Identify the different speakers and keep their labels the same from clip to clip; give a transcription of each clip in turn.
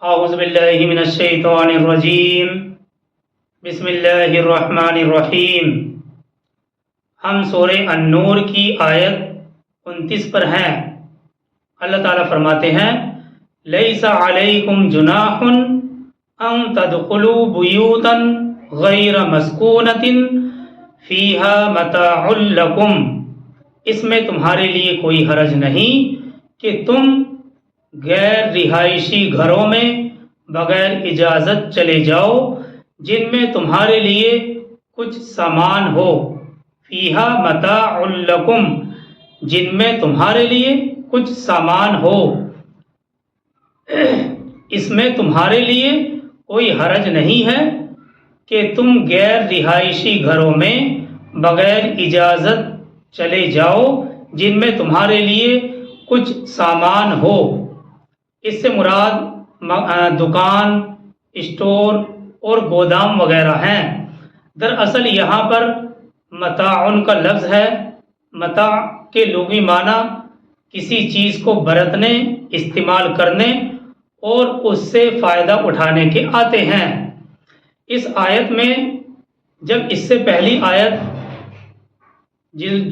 Speaker 1: اعوذ باللہ من الشیطان الرجیم بسم اللہ الرحمن الرحیم۔ ہم سورہ النور کی آیت 29 پر ہیں۔ اللہ تعالیٰ فرماتے ہیں لیس علیکم جناح ان تدخلوا بیوتا غیر مسکونۃ فیہا متاع لکم، اس میں تمہارے لیے کوئی حرج نہیں کہ تم غیر رہائشی گھروں میں بغیر اجازت چلے جاؤ جن میں تمہارے لیے کچھ سامان ہو، فیہا متاع لکم، جن میں تمہارے لیے کچھ سامان ہو، اس میں تمہارے لیے کوئی حرج نہیں ہے کہ تم غیر رہائشی گھروں میں بغیر اجازت چلے جاؤ جن میں تمہارے لیے کچھ سامان ہو۔ اس سے مراد دکان، اسٹور اور گودام وغیرہ ہیں۔ دراصل یہاں پر متاعن کا لفظ ہے۔ متاع کے لغوی معنی کسی چیز کو برتنے، استعمال کرنے اور اس سے فائدہ اٹھانے کے آتے ہیں۔ اس آیت میں جب اس سے پہلی آیت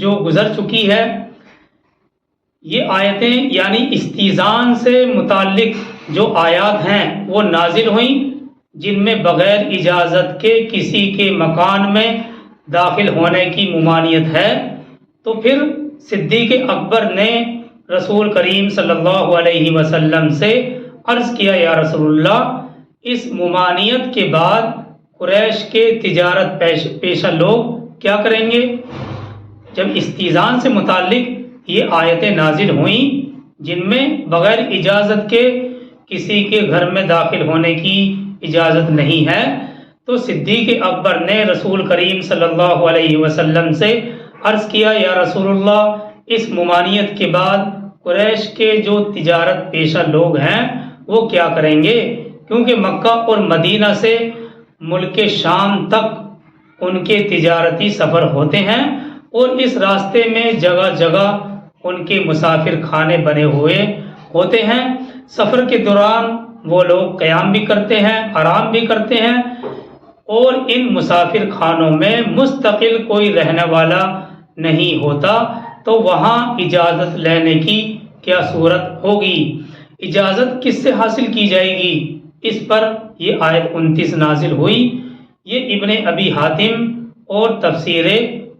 Speaker 1: جو گزر چکی ہے، یہ آیتیں یعنی استیزان سے متعلق جو آیات ہیں وہ نازل ہوئیں جن میں بغیر اجازت کے کسی کے مکان میں داخل ہونے کی ممانعت ہے، تو پھر صدیق اکبر نے رسول کریم صلی اللہ علیہ وسلم سے عرض کیا، یا رسول اللہ، اس ممانعت کے بعد قریش کے تجارت پیشہ لوگ کیا کریں گے؟ جب استیزان سے متعلق یہ آیتیں نازل ہوئیں جن میں بغیر اجازت کے کسی کے گھر میں داخل ہونے کی اجازت نہیں ہے، تو صدیق اکبر نے رسول کریم صلی اللہ علیہ وسلم سے عرض کیا، یا رسول اللہ، اس ممانعت کے بعد قریش کے جو تجارت پیشہ لوگ ہیں وہ کیا کریں گے؟ کیونکہ مکہ اور مدینہ سے ملک شام تک ان کے تجارتی سفر ہوتے ہیں اور اس راستے میں جگہ جگہ ان کے مسافر خانے بنے ہوئے ہوتے ہیں۔ سفر کے دوران وہ لوگ قیام بھی کرتے ہیں، آرام بھی کرتے ہیں، اور ان مسافر خانوں میں مستقل کوئی رہنے والا نہیں ہوتا، تو وہاں اجازت لینے کی کیا صورت ہوگی؟ اجازت کس سے حاصل کی جائے گی؟ اس پر یہ آیت 29 نازل ہوئی۔ یہ ابن ابی حاتم اور تفسیر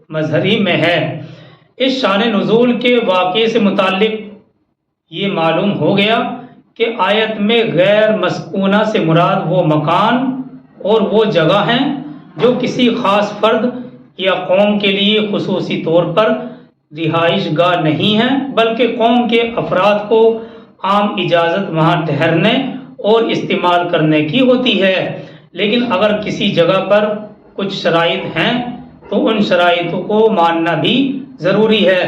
Speaker 1: مظہری میں ہے۔ اس شان نزول کے واقعے سے متعلق یہ معلوم ہو گیا کہ آیت میں غیر مسکونہ سے مراد وہ مکان اور وہ جگہ ہیں جو کسی خاص فرد یا قوم کے لیے خصوصی طور پر رہائش گاہ نہیں ہیں، بلکہ قوم کے افراد کو عام اجازت وہاں ٹھہرنے اور استعمال کرنے کی ہوتی ہے۔ لیکن اگر کسی جگہ پر کچھ شرائط ہیں تو ان شرائطوں کو ماننا بھی ضروری ہے۔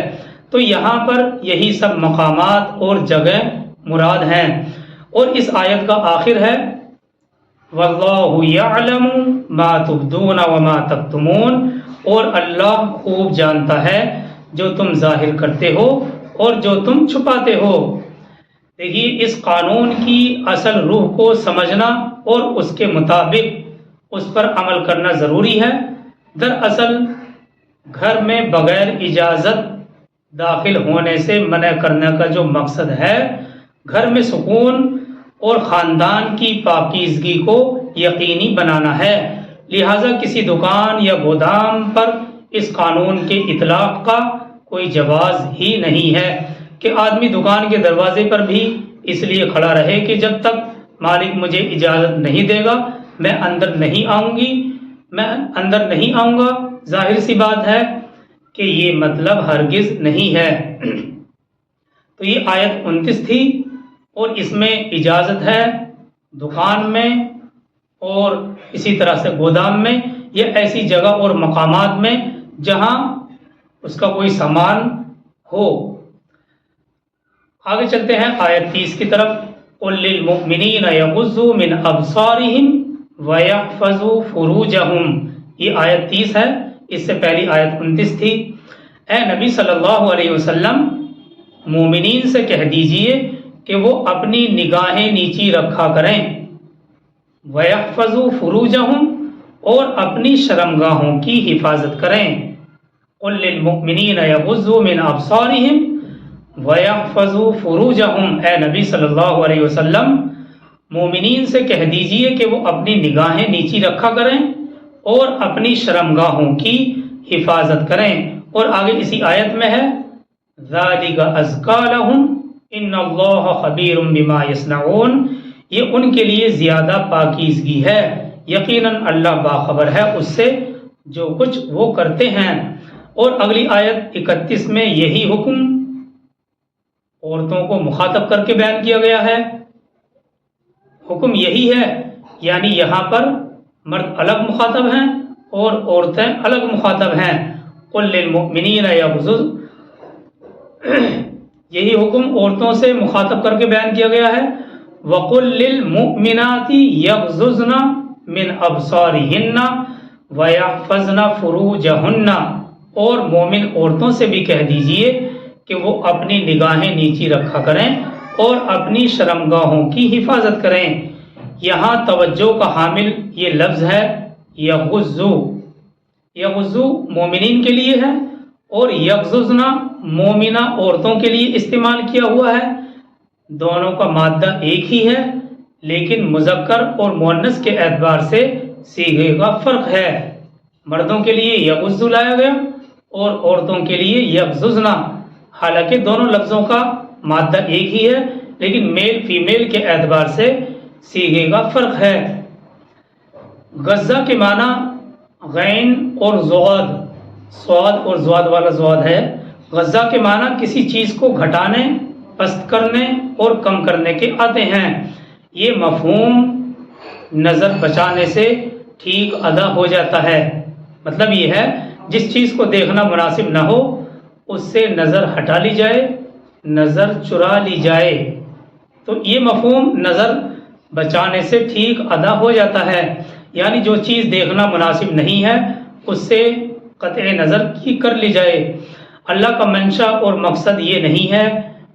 Speaker 1: تو یہاں پر یہی سب مقامات اور جگہ مراد ہیں۔ اور اس آیت کا آخر ہے وَاللَّهُ يَعْلَمُ مَا تُبْدُونَ وَمَا تَكْتُمُونَ، اور اللہ خوب جانتا ہے جو تم ظاہر کرتے ہو اور جو تم چھپاتے ہو۔ دیکھیے، اس قانون کی اصل روح کو سمجھنا اور اس کے مطابق اس پر عمل کرنا ضروری ہے۔ دراصل گھر میں بغیر اجازت داخل ہونے سے منع کرنے کا جو مقصد ہے، گھر میں سکون اور خاندان کی پاکیزگی کو یقینی بنانا ہے۔ لہٰذا کسی دکان یا گودام پر اس قانون کے اطلاق کا کوئی جواز ہی نہیں ہے کہ آدمی دکان کے دروازے پر بھی اس لیے کھڑا رہے کہ جب تک مالک مجھے اجازت نہیں دے گا میں اندر نہیں آؤں گا۔ ظاہر سی بات ہے کہ یہ مطلب ہرگز نہیں ہے۔ تو یہ آیت 29 تھی اور اس میں اجازت ہے دکان میں اور اسی طرح سے گودام میں یا ایسی جگہ اور مقامات میں جہاں اس کا کوئی سامان ہو۔ آگے چلتے ہیں آیت 30 کی طرف۔ قُل لِّلْمُؤْمِنِينَ يَغُضُّوا مِنْ أَبْصَارِهِمْ وَيَحْفَظُوا فُرُوجَهُمْ، یہ آیت 30 ہے۔ اس سے پہلی آیت 29 تھی۔ اے نبی صلی اللہ علیہ وسلم، مومنین سے کہہ دیجئے کہ وہ اپنی نگاہیں نیچی رکھا کریں، وَيَحْفَظُوا فُرُوجَهُمْ اور اپنی شرمگاہوں کی حفاظت کریں۔ قُلْ لِلْمُؤْمِنِينَ يَغُضُّوا مِنْ أَبْصَارِهِمْ وَيَحْفَظُوا فُرُوجَهُمْ، اے نبی صلی اللہ علیہ وسلم مومنین سے کہہ دیجئے کہ وہ اپنی نگاہیں نیچی رکھا کریں اور اپنی شرمگاہوں کی حفاظت کریں۔ اور آگے اسی آیت میں ہے ذَلِكَ أَزْكَىٰ لَهُمْ إِنَّ اللَّهَ خَبِيرٌ بِمَا يَصْنَعُونَ، یہ ان کے لیے زیادہ پاکیزگی ہے، یقیناً اللہ باخبر ہے اس سے جو کچھ وہ کرتے ہیں۔ اور اگلی آیت 31 میں یہی حکم عورتوں کو مخاطب کر کے بیان کیا گیا ہے۔ حکم یہی ہے، یعنی یہاں پر مرد الگ مخاطب ہیں اور عورتیں الگ مخاطب ہیں۔ قُلْ لِلْمُؤْمِنِينَ يَغْضُضُّوا، یہی حکم عورتوں سے مخاطب کر کے بیان کیا گیا ہے۔ وَقُلْ لِلْمُؤْمِنَاتِ يَغْضُضْنَ مِنْ أَبْصَارِهِنَّ وَيَحْفَظْنَ فُرُوجَهُنَّ، اور مومن عورتوں سے بھی کہہ دیجئے کہ وہ اپنی نگاہیں نیچی رکھا کریں اور اپنی شرمگاہوں کی حفاظت کریں۔ یہاں توجہ کا حامل یہ لفظ ہے یغضو، یغضو مومنین کے لیے ہے اور یغضضن مومنہ عورتوں کے لیے استعمال کیا ہوا ہے۔ دونوں کا مادہ ایک ہی ہے، لیکن مذکر اور مؤنث کے اعتبار سے صیغے کا فرق ہے۔ مردوں کے لیے یغض لایا گیا اور عورتوں کے لیے یغضضن، حالانکہ دونوں لفظوں کا مادہ ایک ہی ہے، لیکن میل فیمیل کے اعتبار سے صیغے کا فرق ہے۔ غزہ کے معنی غین اور زواد، سواد اور زواد والا زواد ہے۔ غزہ کے معنی کسی چیز کو گھٹانے، پست کرنے اور کم کرنے کے آتے ہیں۔ یہ مفہوم نظر بچانے سے ٹھیک ادا ہو جاتا ہے۔ مطلب یہ ہے جس چیز کو دیکھنا مناسب نہ ہو اس سے نظر ہٹا لی جائے، نظر چرا لی جائے، تو یہ مفہوم نظر بچانے سے ٹھیک ادا ہو جاتا ہے۔ یعنی جو چیز دیکھنا مناسب نہیں ہے اس سے قطع نظر کی کر لی جائے۔ اللہ کا منشا اور مقصد یہ نہیں ہے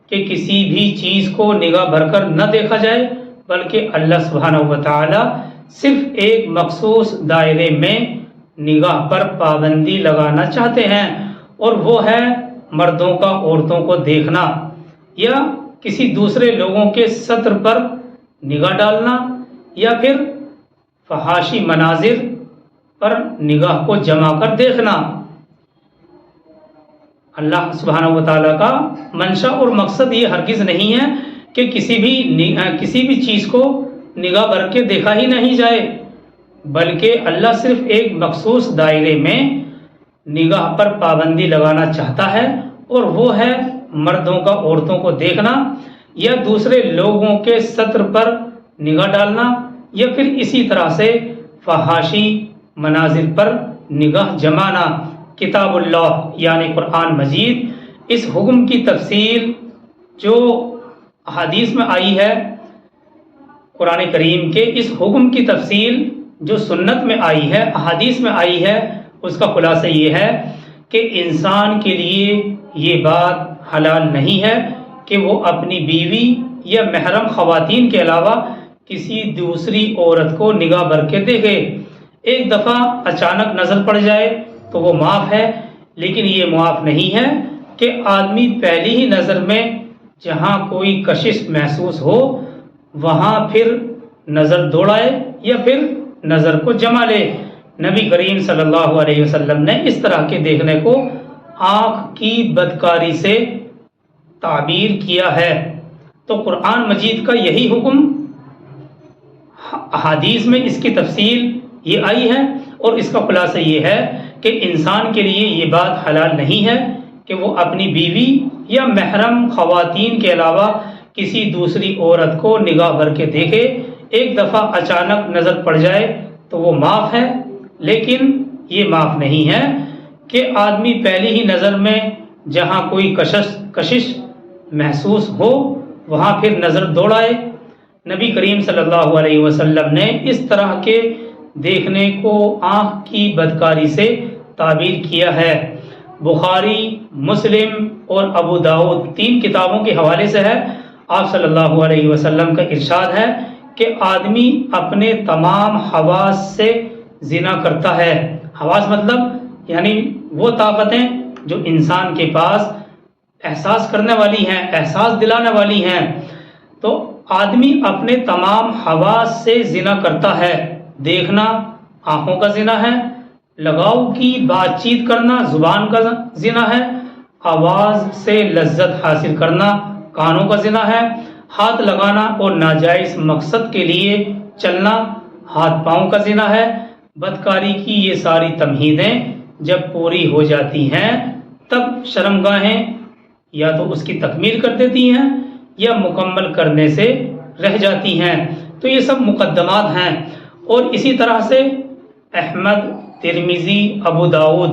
Speaker 1: کہ کسی بھی چیز کو نگاہ بھر کر نہ دیکھا جائے، بلکہ اللہ سبحانہ و تعالی صرف ایک مخصوص دائرے میں نگاہ پر پابندی لگانا چاہتے ہیں، اور وہ ہے مردوں کا عورتوں کو دیکھنا یا کسی دوسرے لوگوں کے سطر پر نگاہ ڈالنا یا پھر فحاشی مناظر پر نگاہ کو جما کر دیکھنا۔ اللہ سبحانہ و تعالیٰ کا منشا اور مقصد یہ ہرگز نہیں ہے کہ کسی بھی چیز کو نگاہ بھر کے دیکھا ہی نہیں جائے، بلکہ اللہ صرف ایک مخصوص دائرے میں نگاہ پر پابندی لگانا چاہتا ہے، اور وہ ہے مردوں کا عورتوں کو دیکھنا یا دوسرے لوگوں کے سطر پر نگاہ ڈالنا یا پھر اسی طرح سے فحاشی مناظر پر نگاہ جمانا۔ کتاب اللہ یعنی قرآن مجید اس حکم کی تفصیل جو احادیث میں آئی ہے، قرآن کریم کے اس حکم کی تفصیل جو سنت میں آئی ہے، احادیث میں آئی ہے، اس کا خلاصہ یہ ہے کہ انسان کے لیے یہ بات حلال نہیں ہے کہ وہ اپنی بیوی یا محرم خواتین کے علاوہ کسی دوسری عورت کو نگاہ بھر کے دیکھے۔ ایک دفعہ اچانک نظر پڑ جائے تو وہ معاف ہے، لیکن یہ معاف نہیں ہے کہ آدمی پہلی ہی نظر میں جہاں کوئی کشش محسوس ہو وہاں پھر نظر دوڑائے یا پھر نظر کو جما لے۔ نبی کریم صلی اللہ علیہ وسلم نے اس طرح کے دیکھنے کو آنکھ کی بدکاری سے تعبیر کیا ہے۔ تو قرآن مجید کا یہی حکم، احادیث میں اس کی تفصیل یہ آئی ہے، اور اس کا خلاصہ یہ ہے کہ انسان کے لیے یہ بات حلال نہیں ہے کہ وہ اپنی بیوی یا محرم خواتین کے علاوہ کسی دوسری عورت کو نگاہ بھر کے دیکھے۔ ایک دفعہ اچانک نظر پڑ جائے تو وہ معاف ہے، لیکن یہ معاف نہیں ہے کہ آدمی پہلی ہی نظر میں جہاں کوئی کشش محسوس ہو وہاں پھر نظر دوڑائے۔ نبی کریم صلی اللہ علیہ وسلم نے اس طرح کے دیکھنے کو آنکھ کی بدکاری سے تعبیر کیا ہے۔ بخاری، مسلم اور ابو داؤد 3 کتابوں کے حوالے سے ہے۔ آپ صلی اللہ علیہ وسلم کا ارشاد ہے کہ آدمی اپنے تمام حواس سے زنا کرتا ہے۔ حواس مطلب یعنی وہ طاقتیں جو انسان کے پاس احساس کرنے والی ہیں، احساس دلانے والی ہیں، تو آدمی اپنے تمام حواس سے زنا کرتا ہے۔ دیکھنا آنکھوں کا زنا ہے، لگاؤ کی بات چیت کرنا زبان کا زنا ہے، آواز سے لذت حاصل کرنا کانوں کا زنا ہے، ہاتھ لگانا اور ناجائز مقصد کے لیے چلنا ہاتھ پاؤں کا زنا ہے۔ بدکاری کی یہ ساری تمہیدیں جب پوری ہو جاتی ہیں تب شرمگاہیں یا تو اس کی تکمیل کر دیتی ہیں یا مکمل کرنے سے رہ جاتی ہیں۔ تو یہ سب مقدمات ہیں، اور اسی طرح سے احمد، ترمذی، ابو داؤد،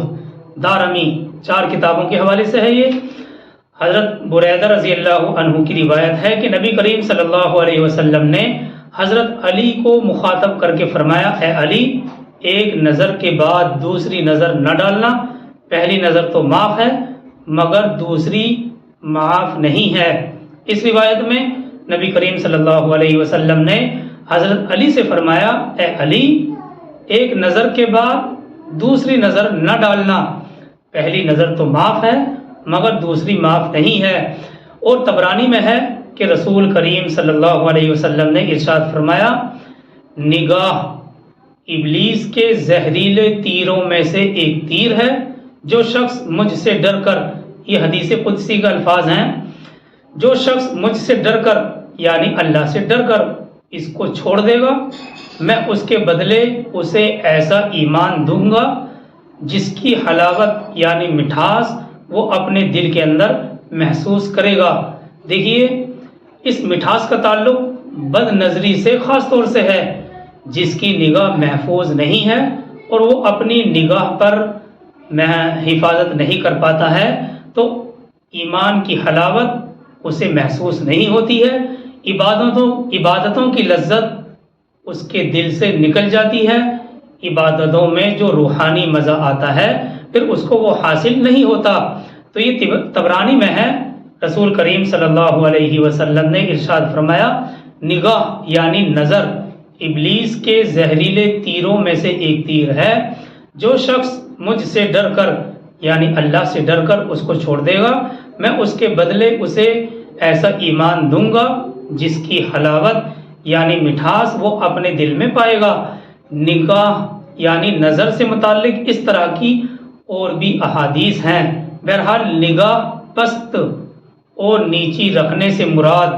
Speaker 1: دارمی 4 کتابوں کے حوالے سے ہے۔ یہ حضرت بریدہ رضی اللہ عنہ کی روایت ہے کہ نبی کریم صلی اللہ علیہ وسلم نے حضرت علی کو مخاطب کر کے فرمایا، اے علی، ایک نظر کے بعد دوسری نظر نہ ڈالنا، پہلی نظر تو معاف ہے مگر دوسری معاف نہیں ہے۔ اس روایت میں نبی کریم صلی اللہ علیہ وسلم نے حضرت علی سے فرمایا، اے علی، ایک نظر کے بعد دوسری نظر نہ ڈالنا، پہلی نظر تو معاف ہے مگر دوسری معاف نہیں ہے۔ اور طبرانی میں ہے کہ رسول کریم صلی اللہ علیہ وسلم نے ارشاد فرمایا، نگاہ ابلیس کے زہریلے تیروں میں سے ایک تیر ہے، جو شخص مجھ سے ڈر کر، یہ حدیث قدسی کا الفاظ ہیں، جو شخص مجھ سے ڈر کر یعنی اللہ سے ڈر کر اس کو چھوڑ دے گا، میں اس کے بدلے اسے ایسا ایمان دوں گا جس کی حلاوت یعنی مٹھاس وہ اپنے دل کے اندر محسوس کرے گا۔ دیکھیے، اس مٹھاس کا تعلق بد نظری سے خاص طور سے ہے۔ جس کی نگاہ محفوظ نہیں ہے اور وہ اپنی نگاہ پر حفاظت نہیں کر پاتا ہے تو ایمان کی حلاوت اسے محسوس نہیں ہوتی ہے، عبادتوں کی لذت اس کے دل سے نکل جاتی ہے، عبادتوں میں جو روحانی مزہ آتا ہے پھر اس کو وہ حاصل نہیں ہوتا۔ تو یہ طبرانی میں ہے، رسول کریم صلی اللہ علیہ وسلم نے ارشاد فرمایا، نگاہ یعنی نظر ابلیس کے زہریلے تیروں میں سے ایک تیر ہے، جو شخص مجھ سے ڈر کر یعنی اللہ سے ڈر کر اس کو چھوڑ دے گا، میں اس کے بدلے اسے ایسا ایمان دوں گا جس کی حلاوت یعنی مٹھاس وہ اپنے دل میں پائے گا۔ نگاہ یعنی نظر سے متعلق اس طرح کی اور بھی احادیث ہیں۔ بہرحال نگاہ پست اور نیچی رکھنے سے مراد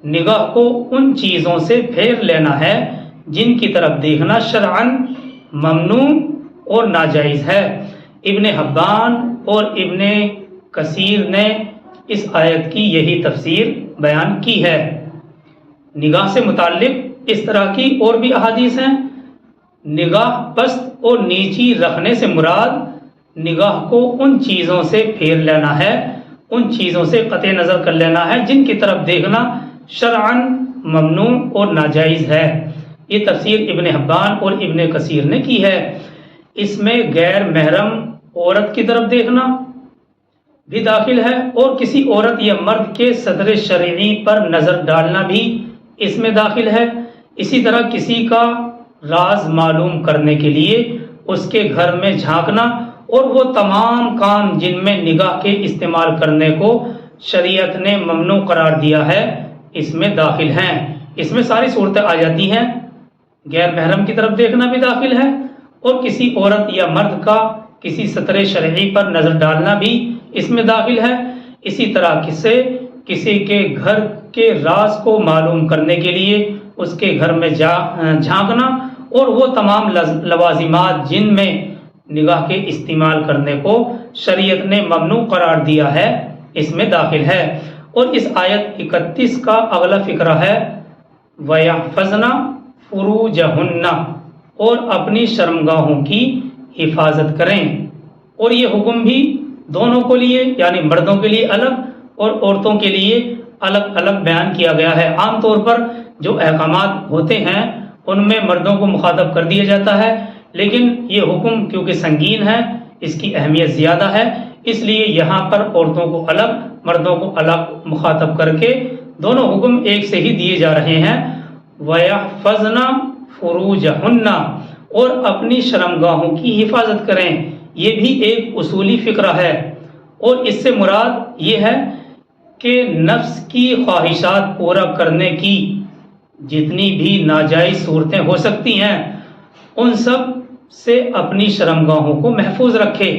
Speaker 1: نگاہ کو ان چیزوں سے پھیر لینا ہے جن کی طرف دیکھنا شرعاً ممنوع اور ناجائز ہے۔ ابن حبان اور ابن کثیر نے اس آیت کی یہی تفسیر بیان کی ہے۔ نگاہ سے متعلق اس طرح کی اور بھی احادیث ہیں۔ نگاہ پست اور نیچی رکھنے سے مراد نگاہ کو ان چیزوں سے پھیر لینا ہے، ان چیزوں سے قطع نظر کر لینا ہے جن کی طرف دیکھنا شرعاً ممنوع اور ناجائز ہے۔ یہ تفسیر ابن حبان اور ابن کثیر نے کی ہے۔ اس میں غیر محرم عورت کی طرف دیکھنا بھی داخل ہے اور کسی عورت یا مرد کے صدر شرعی پر نظر ڈالنا بھی اس میں داخل ہے۔ اسی طرح کسی کا راز معلوم کرنے کے لیے اس کے گھر میں جھانکنا اور وہ تمام کام جن میں نگاہ کے استعمال کرنے کو شریعت نے ممنوع قرار دیا ہے اس میں داخل ہیں۔ اس میں ساری صورتیں آ جاتی ہیں۔ غیر محرم کی طرف دیکھنا بھی داخل ہے اور کسی عورت یا مرد کا کسی سطر شرعی پر نظر ڈالنا بھی اس میں داخل ہے۔ اسی طرح کسی کے گھر کے راز کو معلوم کرنے کے لیے اس کے گھر میں جھانکنا اور وہ تمام لوازمات جن میں نگاہ کے استعمال کرنے کو شریعت نے ممنوع قرار دیا ہے اس میں داخل ہے۔ اور اس آیت 31 کا اگلا فقرہ ہے وَيَحْفَظْنَ فُرُوجَهُنَّ، اور اپنی شرمگاہوں کی حفاظت کریں۔ اور یہ حکم بھی دونوں کو لیے یعنی مردوں کے لیے الگ اور عورتوں کے لیے الگ الگ بیان کیا گیا ہے۔ عام طور پر جو احکامات ہوتے ہیں ان میں مردوں کو مخاطب کر دیا جاتا ہے، لیکن یہ حکم کیونکہ سنگین ہے، اس کی اہمیت زیادہ ہے، اس لیے یہاں پر عورتوں کو الگ مردوں کو الگ مخاطب کر کے دونوں حکم ایک سے ہی دیے جا رہے ہیں۔ وَيَحْفَظْنَ فُرُوجَهُنَّ، اور اپنی شرمگاہوں کی حفاظت کریں۔ یہ بھی ایک اصولی فقرہ ہے، اور اس سے مراد یہ ہے کہ نفس کی خواہشات پورا کرنے کی جتنی بھی ناجائز صورتیں ہو سکتی ہیں ان سب سے اپنی شرمگاہوں کو محفوظ رکھے۔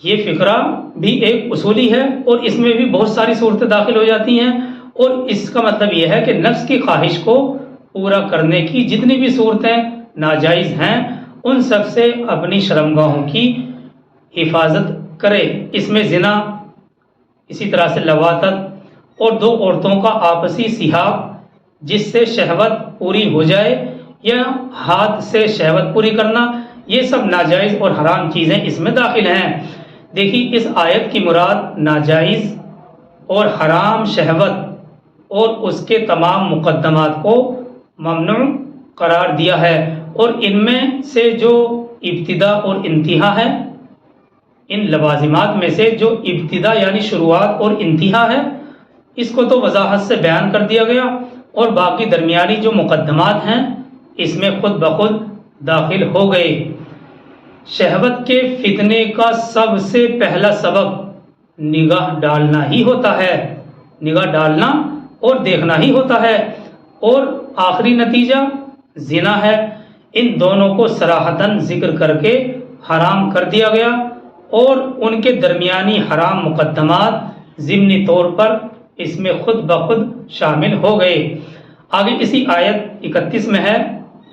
Speaker 1: یہ فقرہ بھی ایک اصولی ہے، اور اس میں بھی بہت ساری صورتیں داخل ہو جاتی ہیں، اور اس کا مطلب یہ ہے کہ نفس کی خواہش کو پورا کرنے کی جتنی بھی صورتیں ناجائز ہیں ان سب سے اپنی شرمگاہوں کی حفاظت کرے۔ اس میں زنا، اسی طرح سے لواطت، اور دو عورتوں کا آپسی صحاب جس سے شہوت پوری ہو جائے، یا ہاتھ سے شہوت پوری کرنا، یہ سب ناجائز اور حرام چیزیں اس میں داخل ہیں۔ دیکھیے اس آیت کی مراد ناجائز اور حرام شہوت اور اس کے تمام مقدمات کو ممنوع قرار دیا ہے، اور ان میں سے جو ابتدا اور انتہا ہے، ان لوازمات میں سے جو ابتدا یعنی شروعات اور انتہا ہے اس کو تو وضاحت سے بیان کر دیا گیا، اور باقی درمیانی جو مقدمات ہیں اس میں خود بخود داخل ہو گئے۔ شہوت کے فتنے کا سب سے پہلا سبب نگاہ ڈالنا ہی ہوتا ہے، نگاہ ڈالنا اور دیکھنا ہی ہوتا ہے، اور آخری نتیجہ زنا ہے۔ ان دونوں کو صراحتاً ذکر کر کے حرام کر دیا گیا، اور ان کے درمیانی حرام مقدمات ضمنی طور پر اس میں خود بخود شامل ہو گئے۔ آگے اسی آیت 31 میں ہے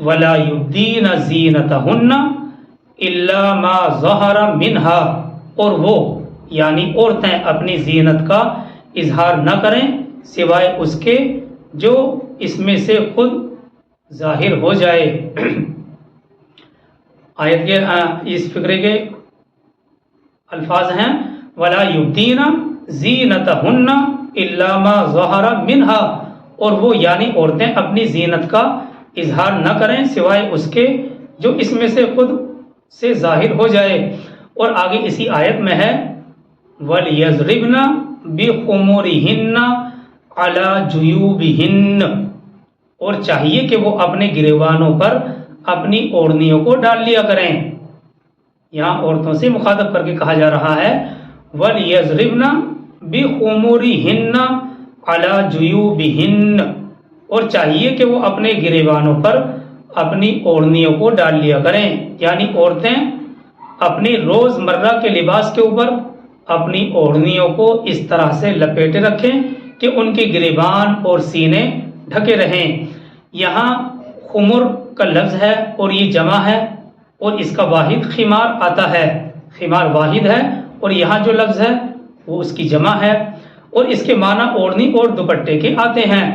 Speaker 1: وَلَا يُبْدِينَ زِينَتَهُنَّ إِلَّا مَا ظَهَرَ مِنْهَا، اور وہ یعنی عورتیں اپنی زینت کا اظہار نہ کریں سوائے اس کے جو اس میں سے خود ظاہر ہو جائے۔ آیت کے اس فقرے کے الفاظ ہیں وَلَا يُبْدِينَ زِينَتَهُنَّ إِلَّا مَا ظَهَرَ مِنْهَا، اور وہ یعنی عورتیں اپنی زینت کا اظہار نہ کریں سوائے اس کے جو اس میں سے خود سے ظاہر ہو جائے۔ اور آگے اسی آیت میں ہے وَلْيَضْرِبْنَ بِخُمُرِهِنَّ عَلَى جُيُوبِهِنَّ، اور چاہیے کہ وہ اپنے گریبانوں پر اپنی اوڑھنیوں کو ڈال لیا کریں۔ یہاں عورتوں سے مخاطب کر کے کہا جا رہا ہے وَلْيَضْرِبْنَ بِخُمُرِهِنَّ عَلَى جُيُوبِهِنَّ، اور چاہیے کہ وہ اپنے گریبانوں پر اپنی اوڑھنیوں کو ڈال لیا کریں، یعنی عورتیں اپنی روز مرہ کے لباس کے اوپر اپنی اوڑھنیوں کو اس طرح سے لپیٹے رکھیں کہ ان کے گریبان اور سینے ڈھکے رہیں۔ یہاں خمر کا لفظ ہے اور یہ جمع ہے، اور اس کا واحد خمار آتا ہے، خمار واحد ہے، اور یہاں جو لفظ ہے وہ اس کی جمع ہے، اور اس کے معنی اوڑھنی اور دوپٹے کے آتے ہیں۔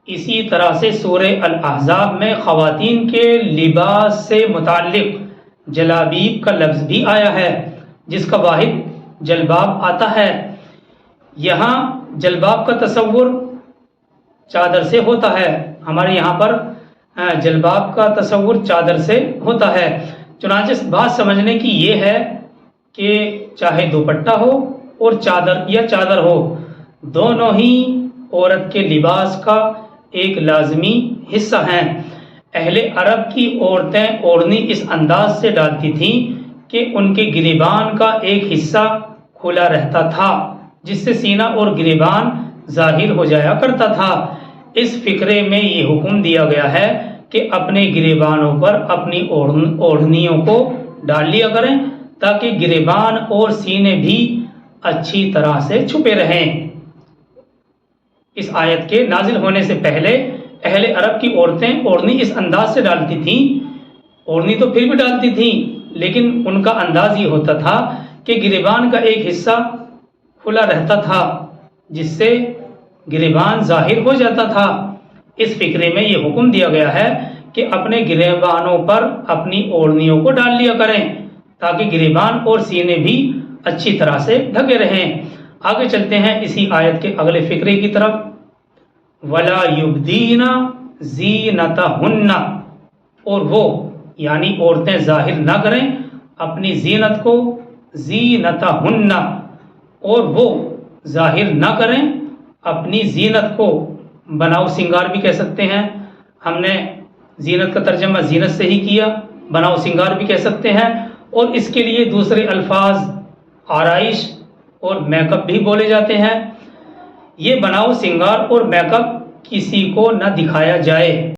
Speaker 1: اسی طرح سے سورہ الاحزاب میں خواتین کے لباس سے متعلق جلابیب کا لفظ بھی آیا ہے جس کا واحد جلباب آتا ہے۔ یہاں جلباب کا تصور چادر سے ہوتا ہے، ہمارے یہاں پر جلباب کا تصور چادر سے ہوتا ہے۔ چنانچہ بات سمجھنے کی یہ ہے کہ چاہے دوپٹہ ہو اور چادر یا چادر ہو، دونوں ہی عورت کے لباس کا ایک لازمی حصہ ہیں۔ اہل عرب کی عورتیں اوڑھنی اس انداز سے ڈالتی تھیں کہ ان کے گریبان کا ایک حصہ کھلا رہتا تھا جس سے سینہ اور گریبان ظاہر ہو جایا کرتا تھا۔ اس فقرے میں یہ حکم دیا گیا ہے کہ اپنے گریبانوں پر اپنی اوڑھنیوں کو ڈال لیا کریں تاکہ گریبان اور سینے بھی اچھی طرح سے چھپے رہیں۔ اس آیت کے نازل ہونے سے پہلے اہل عرب کی عورتیں اوڑھنی اس انداز سے ڈالتی تھیں، اوڑھنی تو پھر بھی ڈالتی تھیں لیکن ان کا انداز یہ ہوتا تھا کہ گریبان کا ایک حصہ کھلا رہتا تھا جس سے گریبان ظاہر ہو جاتا تھا۔ اس فقرے میں یہ حکم دیا گیا ہے کہ اپنے گریبانوں پر اپنی اوڑھنیوں کو ڈال لیا کریں تاکہ گریبان اور سینے بھی اچھی طرح سے ڈھکے رہیں۔ آگے چلتے ہیں اسی آیت کے اگلے فقرے کی طرف وَلَا يُبْدِينَ زِينَتَهُنَّ، اور وہ یعنی عورتیں ظاہر نہ کریں اپنی زینت کو، زینتہن، اور وہ ظاہر نہ کریں، اپنی زینت کو بناؤ سنگار بھی کہہ سکتے ہیں، ہم نے زینت کا ترجمہ زینت سے ہی کیا، بناؤ سنگار بھی کہہ سکتے ہیں، اور اس کے لیے دوسرے الفاظ آرائش اور میک اپ بھی بولے جاتے ہیں۔ یہ بناؤ سنگار اور میک اپ کسی کو نہ دکھایا جائے۔